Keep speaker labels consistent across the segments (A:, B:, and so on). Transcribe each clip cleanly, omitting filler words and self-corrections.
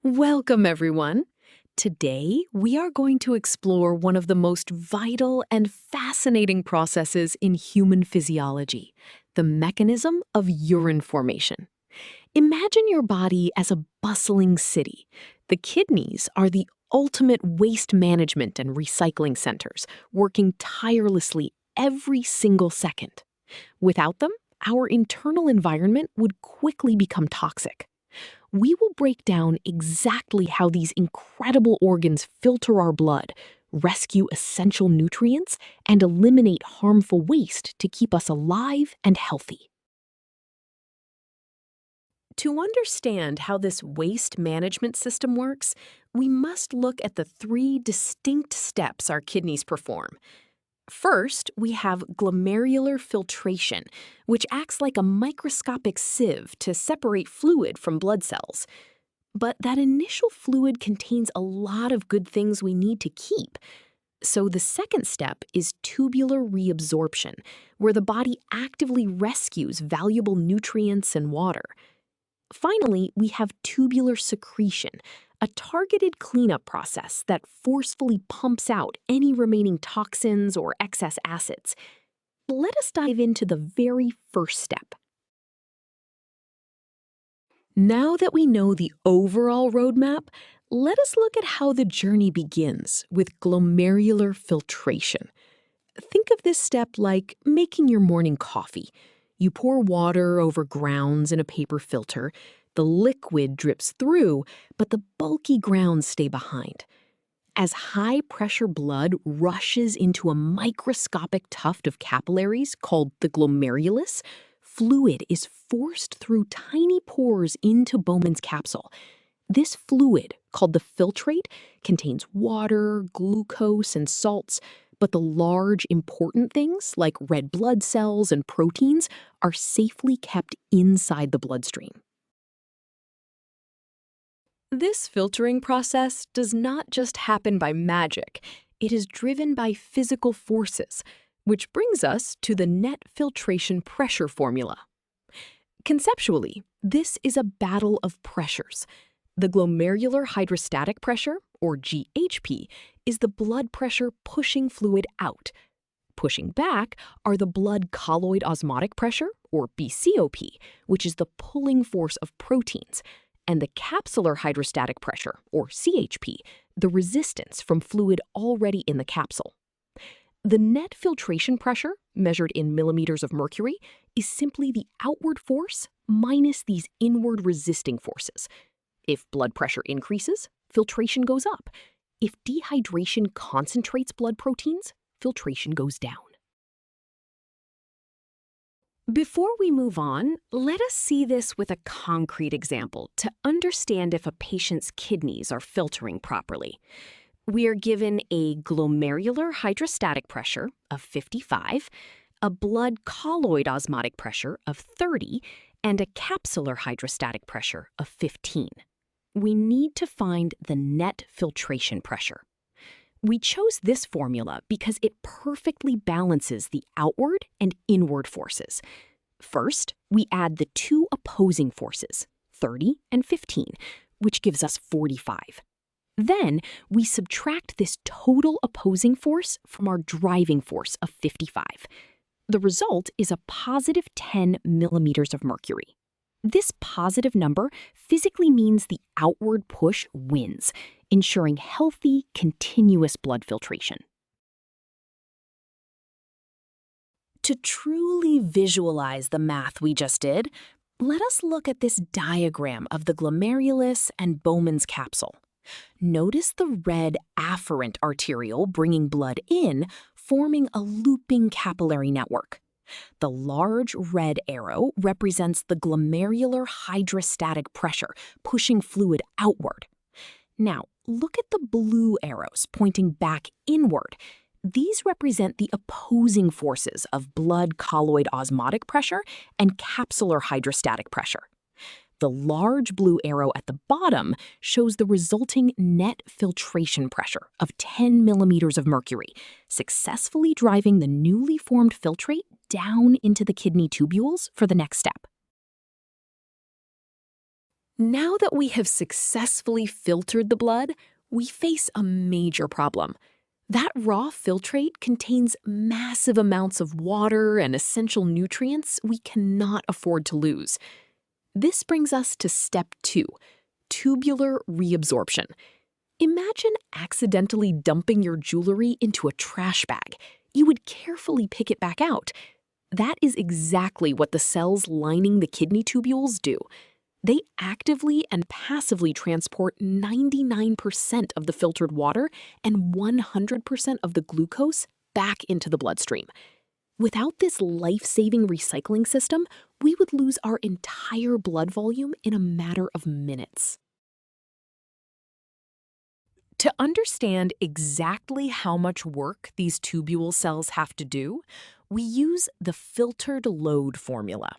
A: Welcome, everyone. Today, we are going to explore one of the most vital and fascinating processes in human physiology, the mechanism of urine formation. Imagine your body as a bustling city. The kidneys are the ultimate waste management and recycling centers, working tirelessly every single second. Without them, our internal environment would quickly become toxic. We will break down exactly how these incredible organs filter our blood, rescue essential nutrients, and eliminate harmful waste to keep us alive and healthy. To understand how this waste management system works, we must look at the three distinct steps our kidneys perform. First, we have glomerular filtration, which acts like a microscopic sieve to separate fluid from blood cells. But that initial fluid contains a lot of good things we need to keep. So the second step is tubular reabsorption, where the body actively rescues valuable nutrients and water. Finally, we have tubular secretion, a targeted cleanup process that forcefully pumps out any remaining toxins or excess acids. Let us dive into the very first step. Now that we know the overall roadmap, let us look at how the journey begins with glomerular filtration. Think of this step like making your morning coffee. You pour water over grounds in a paper filter. The liquid drips through, but the bulky grounds stay behind. As high-pressure blood rushes into a microscopic tuft of capillaries called the glomerulus, fluid is forced through tiny pores into Bowman's capsule. This fluid, called the filtrate, contains water, glucose, and salts, but the large, important things, like red blood cells and proteins, are safely kept inside the bloodstream. This filtering process does not just happen by magic. It is driven by physical forces, which brings us to the net filtration pressure formula. Conceptually, this is a battle of pressures. The glomerular hydrostatic pressure, or GHP, is the blood pressure pushing fluid out. Pushing back are the blood colloid osmotic pressure, or BCOP, which is the pulling force of proteins, and the capsular hydrostatic pressure, or CHP, the resistance from fluid already in the capsule. The net filtration pressure, measured in millimeters of mercury, is simply the outward force minus these inward resisting forces. If blood pressure increases, filtration goes up. If dehydration concentrates blood proteins, filtration goes down. Before we move on, let us see this with a concrete example to understand if a patient's kidneys are filtering properly. We are given a glomerular hydrostatic pressure of 55, a blood colloid osmotic pressure of 30, and a capsular hydrostatic pressure of 15. We need to find the net filtration pressure. We chose this formula because it perfectly balances the outward and inward forces. First, we add the two opposing forces, 30 and 15, which gives us 45. Then, we subtract this total opposing force from our driving force of 55. The result is a positive 10 millimeters of mercury. This positive number physically means the outward push wins, ensuring healthy, continuous blood filtration. To truly visualize the math we just did, let us look at this diagram of the glomerulus and Bowman's capsule. Notice the red afferent arteriole bringing blood in, forming a looping capillary network. The large red arrow represents the glomerular hydrostatic pressure, pushing fluid outward. Now, look at the blue arrows pointing back inward. These represent the opposing forces of blood colloid osmotic pressure and capsular hydrostatic pressure. The large blue arrow at the bottom shows the resulting net filtration pressure of 10 millimeters of mercury, successfully driving the newly formed filtrate down into the kidney tubules for the next step. Now that we have successfully filtered the blood, we face a major problem. That raw filtrate contains massive amounts of water and essential nutrients we cannot afford to lose. This brings us to step 2, tubular reabsorption. Imagine accidentally dumping your jewelry into a trash bag. You would carefully pick it back out. That is exactly what the cells lining the kidney tubules do. They actively and passively transport 99% of the filtered water and 100% of the glucose back into the bloodstream. Without this life-saving recycling system, we would lose our entire blood volume in a matter of minutes. To understand exactly how much work these tubule cells have to do, we use the filtered load formula.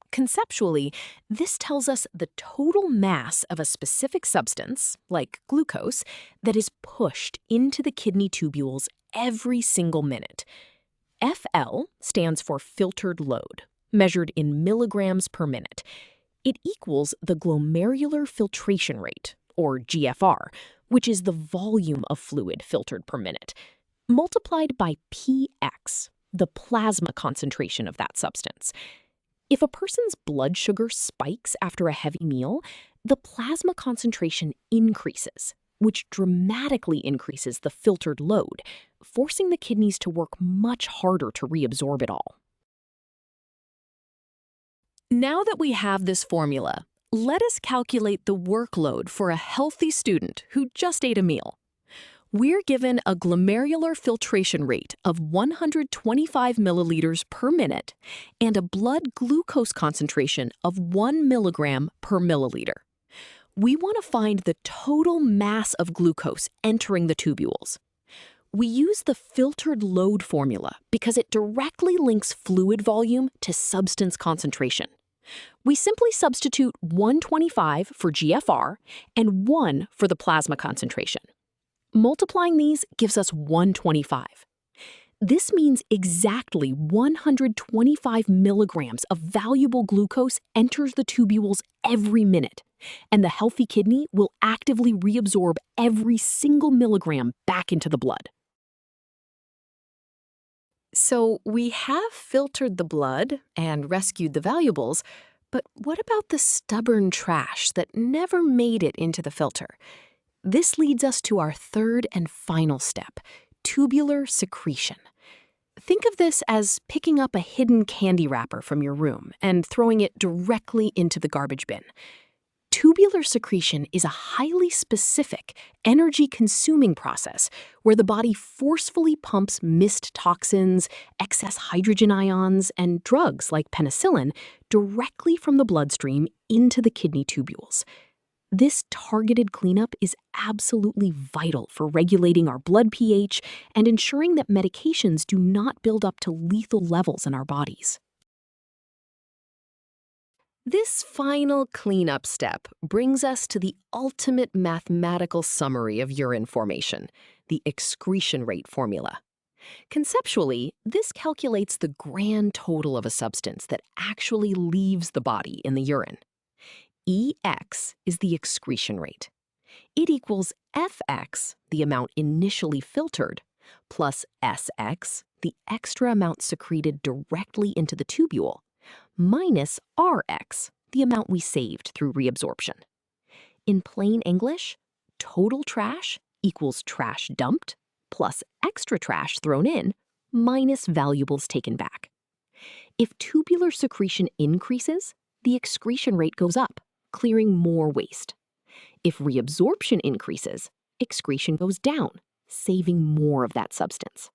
A: Conceptually, this tells us the total mass of a specific substance, like glucose, that is pushed into the kidney tubules every single minute. FL stands for filtered load, measured in milligrams per minute. It equals the glomerular filtration rate, or GFR, which is the volume of fluid filtered per minute, multiplied by px, the plasma concentration of that substance. If a person's blood sugar spikes after a heavy meal, the plasma concentration increases, which dramatically increases the filtered load, forcing the kidneys to work much harder to reabsorb it all. Now that we have this formula, let us calculate the workload for a healthy student who just ate a meal. We're given a glomerular filtration rate of 125 milliliters per minute and a blood glucose concentration of 1 milligram per milliliter. We want to find the total mass of glucose entering the tubules. We use the filtered load formula because it directly links fluid volume to substance concentration. We simply substitute 125 for GFR and 1 for the plasma concentration. Multiplying these gives us 125. This means exactly 125 milligrams of valuable glucose enters the tubules every minute, and the healthy kidney will actively reabsorb every single milligram back into the blood. So we have filtered the blood and rescued the valuables, but what about the stubborn trash that never made it into the filter? This leads us to our third and final step, tubular secretion. Think of this as picking up a hidden candy wrapper from your room and throwing it directly into the garbage bin. Tubular secretion is a highly specific, energy-consuming process where the body forcefully pumps missed toxins, excess hydrogen ions, and drugs like penicillin directly from the bloodstream into the kidney tubules. This targeted cleanup is absolutely vital for regulating our blood pH and ensuring that medications do not build up to lethal levels in our bodies. This final cleanup step brings us to the ultimate mathematical summary of urine formation, the excretion rate formula. Conceptually, this calculates the grand total of a substance that actually leaves the body in the urine. Ex is the excretion rate. It equals Fx, the amount initially filtered, plus Sx, the extra amount secreted directly into the tubule, minus Rx, the amount we saved through reabsorption. In plain English, total trash equals trash dumped plus extra trash thrown in minus valuables taken back. If tubular secretion increases, the excretion rate goes up, clearing more waste. If reabsorption increases, excretion goes down, saving more of that substance.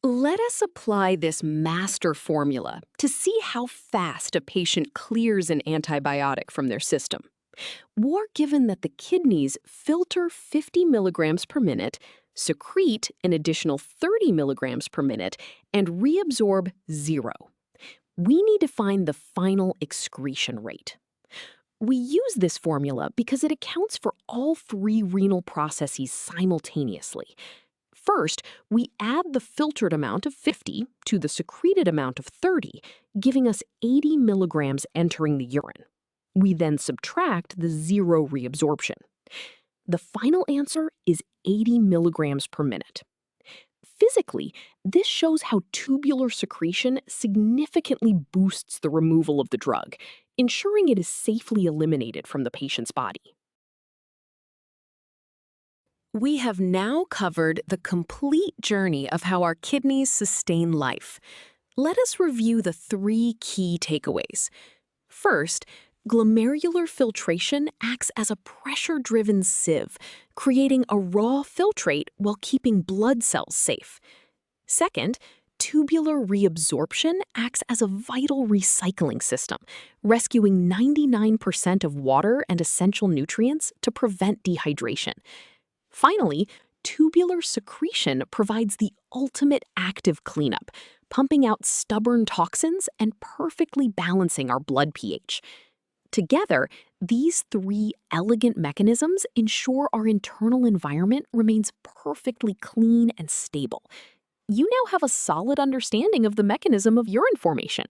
A: Let us apply this master formula to see how fast a patient clears an antibiotic from their system. We're given that the kidneys filter 50 milligrams per minute, secrete an additional 30 milligrams per minute, and reabsorb 0. We need to find the final excretion rate. We use this formula because it accounts for all 3 renal processes simultaneously. First, we add the filtered amount of 50 to the secreted amount of 30, giving us 80 milligrams entering the urine. We then subtract the 0 reabsorption. The final answer is 80 milligrams per minute. Physically, this shows how tubular secretion significantly boosts the removal of the drug, ensuring it is safely eliminated from the patient's body. We have now covered the complete journey of how our kidneys sustain life. Let us review the 3 key takeaways. First, glomerular filtration acts as a pressure-driven sieve, creating a raw filtrate while keeping blood cells safe. Second, tubular reabsorption acts as a vital recycling system, rescuing 99% of water and essential nutrients to prevent dehydration. Finally, tubular secretion provides the ultimate active cleanup, pumping out stubborn toxins and perfectly balancing our blood pH. Together, these 3 elegant mechanisms ensure our internal environment remains perfectly clean and stable. You now have a solid understanding of the mechanism of urine formation.